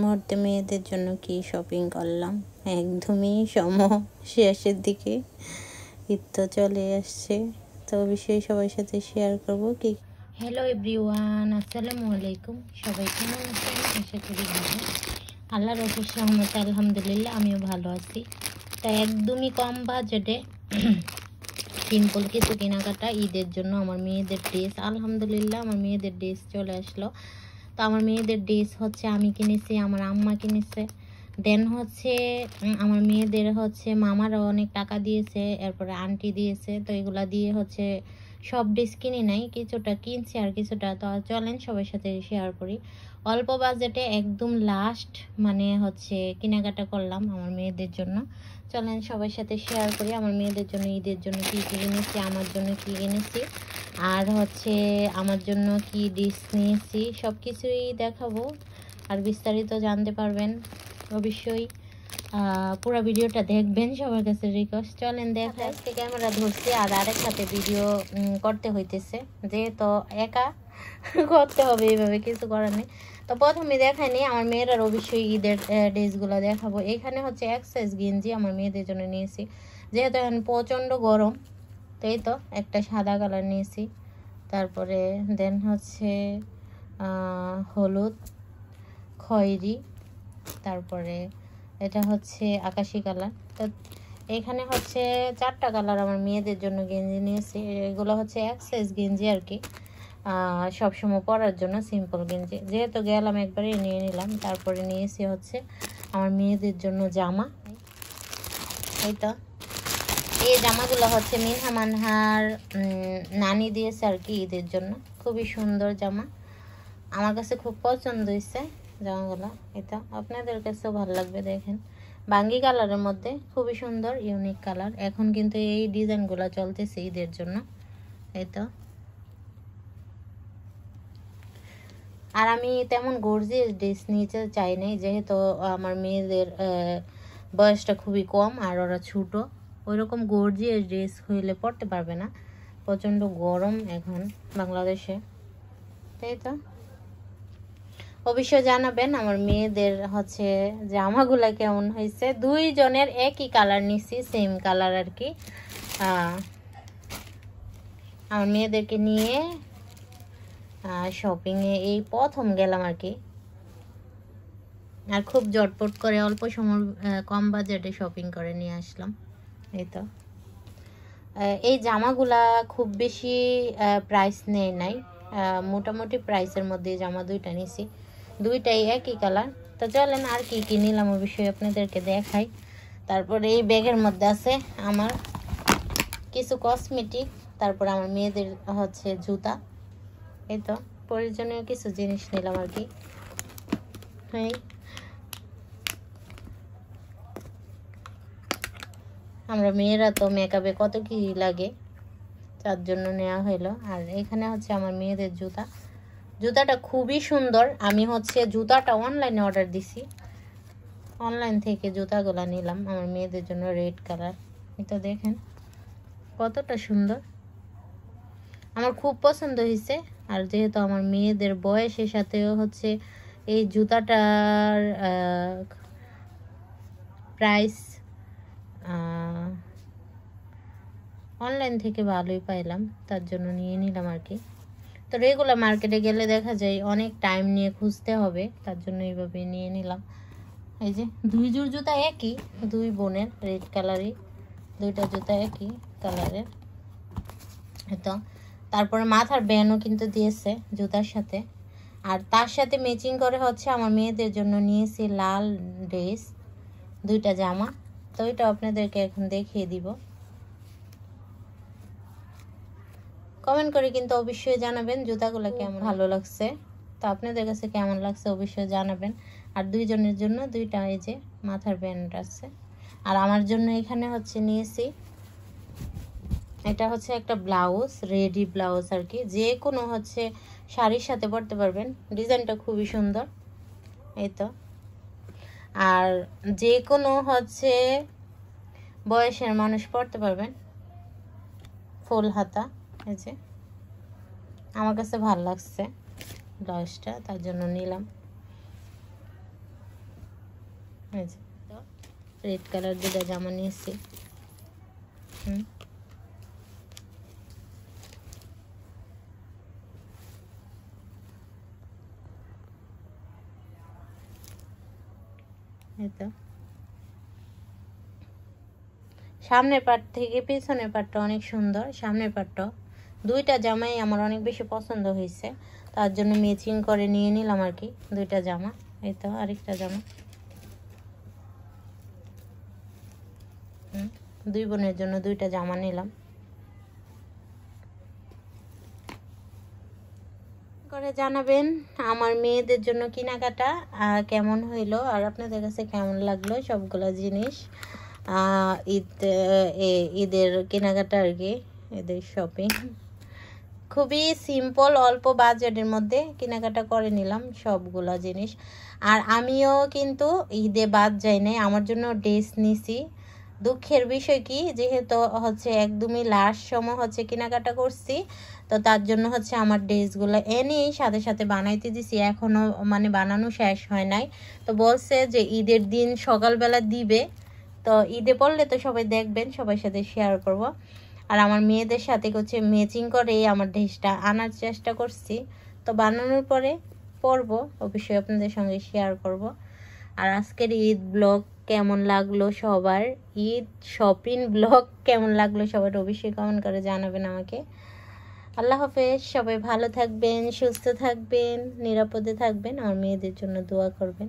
মুহূর্তে মেয়েদের জন্য কি শপিং করলাম, একদমই শেষের দিকে। ঈদ তো চলে আসছে, তো অবশ্যই সবার সাথে শেয়ার করবো কি। হ্যালো এভরিওয়ান, আসসালামু আলাইকুম। সবাই কেমন আছেন? আশা করি ভালো। আল্লাহর অশেষ রহমতে আলহামদুলিল্লাহ আমিও ভালো আছি। তাই একদমই কম বাজেটে সিম্পল কিছু কেনাকাটা ঈদের জন্য। আমার মেয়েদের ড্রেস, আলহামদুলিল্লাহ আমার মেয়েদের ড্রেস চলে আসলো। তো আমার মেয়েদের ড্রেস হচ্ছে আমি কিনেছি, আমার আম্মা কিনেছে, দেন হচ্ছে আমার মেয়েদের হচ্ছে মামারা অনেক টাকা দিয়েছে, এরপরে আন্টি দিয়েছে। তো এগুলা দিয়ে হচ্ছে সব ড্রেস কিনি নাই, কিছুটা কিনছি আর কিছুটা। তো চলেন সবার সাথে শেয়ার করি। অল্প বাজেটে একদম লাস্ট মানে হচ্ছে কেনাকাটা করলাম আমার মেয়েদের জন্য। চলেন সবার সাথে শেয়ার করি আমার মেয়েদের জন্য ঈদের জন্য কী কী কিনেছি, আমার জন্য কী কিনেছি, আর হচ্ছে আমার জন্য কি ড্রেস নিয়েছি, সব কিছুই দেখাবো। আর বিস্তারিত জানতে পারবেন অবশ্যই। পুরো ভিডিওটা দেখবেন, সবার কাছে রিকোয়েস্ট। চলেন দেখা। আজকে ক্যামেরা ধরছি আর আরেক সাথে ভিডিও করতে হইতেছে, যেহেতু একা করতে হবে, এইভাবে কিছু করার নেই। তো প্রথমে দেখাইনি আমার মেয়েরার অবশ্যই ঈদের ড্রেসগুলো দেখাবো। এখানে হচ্ছে এক সাইজ গেঞ্জি আমার মেয়েদের জন্য নিয়েছি, যেহেতু এখন প্রচণ্ড গরম। তো এই তো একটা সাদা কালার নিয়েছি, তারপরে দেন হচ্ছে হলুদ, খয়েরি, তারপরে এটা হচ্ছে আকাশি কালার। তো এখানে হচ্ছে 4টা কালার আমার মেয়েদের জন্য গেঞ্জি নিয়েছি। এগুলো হচ্ছে এক সাইজ গেঞ্জি আর কি, সবসময় পরার জন্য সিম্পল গেঞ্জি। যেহেতু গেলাম একবারে নিয়ে নিলাম। তারপরে নিয়েছি হচ্ছে আমার মেয়েদের জন্য জামা। এই তো এই জামাগুলো হচ্ছে মিনহা মানহার নানি দিয়েছে আর কি ঈদের জন্য। খুবই সুন্দর জামা, আমার কাছে খুব পছন্দ হয়েছে জামাগুলো। এটা আপনাদের কাছেও ভালো লাগবে। দেখেন বাঙ্গি কালারের মধ্যে খুবই সুন্দর ইউনিক কালার। এখন কিন্তু এই ডিজাইনগুলো চলতেছে ঈদের জন্য। এই তো আর আমি তেমন গর্জিয়াস ড্রেস নিতে চাই নাই, যেহেতু আমার মেয়েদের বয়সটা খুবই কম আর ওরা ছোটো। ওইরকম গর্জিয়াস ড্রেস হইলে পরতে পারবে না, প্রচণ্ড গরম এখন বাংলাদেশে। তাই তো অবশ্যই জানাবেন আমার মেয়েদের হচ্ছে জামাগুলা কেমন হয়েছে। 2 জনের একই কালার নিছি, সেম কালার আর কি। আমার মেয়েদেরকে নিয়ে শপিংয়ে এই প্রথম গেলাম আর কি। আর খুব জটপট করে অল্প সময় কম বাজেটে শপিং করে নিয়ে আসলাম। এই তো এই জামাগুলা খুব বেশি প্রাইস নেয় নাই, মোটামুটি প্রাইসের মধ্যে জামা 2টা নিছি, 2টাই একই কালার। তো চলেন আর কি কি নিলাম অবশ্যই আপনাদেরকে দেখাই। তারপরে এই ব্যাগের মধ্যে আছে আমার কিছু কসমেটিক, তারপর আমার মেয়েদের হচ্ছে জুতা। এই তো প্রয়োজনীয় কিছু জিনিস নিলাম আর কি। হ্যাঁ আমরা মেয়েরা তো মেকআপে কত কি লাগে, তার জন্য নেওয়া হলো। আর এখানে হচ্ছে আমার মেয়েদের জুতাটা খুবই সুন্দর। আমি হচ্ছে জুতাটা অনলাইনে অর্ডার দিছি, অনলাইন থেকে জুতাগুলো নিলাম আমার মেয়েদের জন্য, রেড কালার। এটা দেখেন কতটা সুন্দর, আমার খুব পছন্দ হয়েছে। আর যেহেতু আমার মেয়েদের বয়সের সাথেও হচ্ছে এই জুতাটার প্রাইস অনলাইন থেকে ভালোই পাইলাম, তার জন্য নিয়ে নিলাম আর কি। তো রেগুলার মার্কেটে গেলে দেখা যায় অনেক টাইম নিয়ে খুঁজতে হবে, তার জন্য এইভাবে নিয়ে নিলাম। এই যে 2 জোড় জুতা একই, 2 বোনের রেড কালারই, 2টা জুতা একই কালারের। তো তারপরে মাথার ব্যান্ডও কিন্তু দিয়েছে জুতার সাথে। আর তার সাথে ম্যাচিং করে হচ্ছে আমার মেয়েদের জন্য নিয়েছি লাল ড্রেস, 2টা জামা। তো ওইটা আপনাদেরকে এখন দেখিয়ে দিব। কমেন্ট করে কিন্তু অবশ্যই জানাবেন জুতাগুলো কেমন ভালো লাগছে, তো আপনাদের কাছে কেমন লাগছে অবশ্যই জানাবেন। আর 2 জনের জন্য 2টা এই যে মাথার ব্যান্ড আছে। আর আমার জন্য এখানে হচ্ছে নিয়েছি, এটা হচ্ছে একটা ব্লাউজ, রেডি ব্লাউজ আর কি, যে কোনো হচ্ছে শাড়ির সাথে পরতে পারবেন। ডিজাইনটা খুবই সুন্দর। এই তো আর যে কোনো হচ্ছে বয়সের মানুষ পরতে পারবেন, ফুল হাতা। এই যে আমার কাছে ভালো লাগছে ব্লাউজটা, তার জন্য নিলাম। রেড কালার দুটা জামা নিয়েছি। সামনের পাট থেকে পেছনের পাটটা অনেক সুন্দর। সামনের পাটটা দুইটা জামাই আমার অনেক বেশি পছন্দ হয়েছে, তার জন্য ম্যাচিং করে নিয়ে নিলাম আর কি দুইটা জামা। এই তো আরেকটা জামা, দুই বোনের জন্য দুইটা জামা নিলাম। করে জানাবেন আমার মেয়েদের জন্য কেনাকাটা কেমন হইলো আর আপনাদের কাছে কেমন লাগলো সবগুলো জিনিস। ঈদের কেনাকাটা আর কি, ঈদের শপিং খুবই সিম্পল, অল্প বাজেটের মধ্যে কেনাকাটা করে নিলাম সবগুলা জিনিস। আর আমিও কিন্তু ঈদে বাদ যাই নাই, আমার জন্য ড্রেস নিছি। দুঃখের বিষয় কি, যেহেতু হচ্ছে একদমই লাস্ট সময় হচ্ছে কেনাকাটা করছি, তো তার জন্য হচ্ছে আমার ড্রেসগুলো এনেই সাথে সাথে বানাইতে দিছি, এখনও মানে বানানো শেষ হয় নাই। তো বলছে যে ঈদের দিন সকালবেলা দিবে, তো ঈদে পড়লে তো সবাই দেখবেন, সবার সাথে শেয়ার করব। আর আমার মেয়েদের সাথে হচ্ছে ম্যাচিং করে আমার ড্রেসটা আনার চেষ্টা করছি, তো বানানোর পরে পরবো অবশ্যই আপনাদের সঙ্গে শেয়ার করব। আর আজকের ঈদ ব্লগ কেমন লাগলো সবার, ঈদ শপিং ব্লগ কেমন লাগলো সবার অবশ্যই কমেন্ট করে জানাবেন আমাকে। আল্লাহ হাফেজ, সবাই ভালো থাকবেন, সুস্থ থাকবেন, নিরাপদে থাকবেন, আমার মেয়েদের জন্য দোয়া করবেন।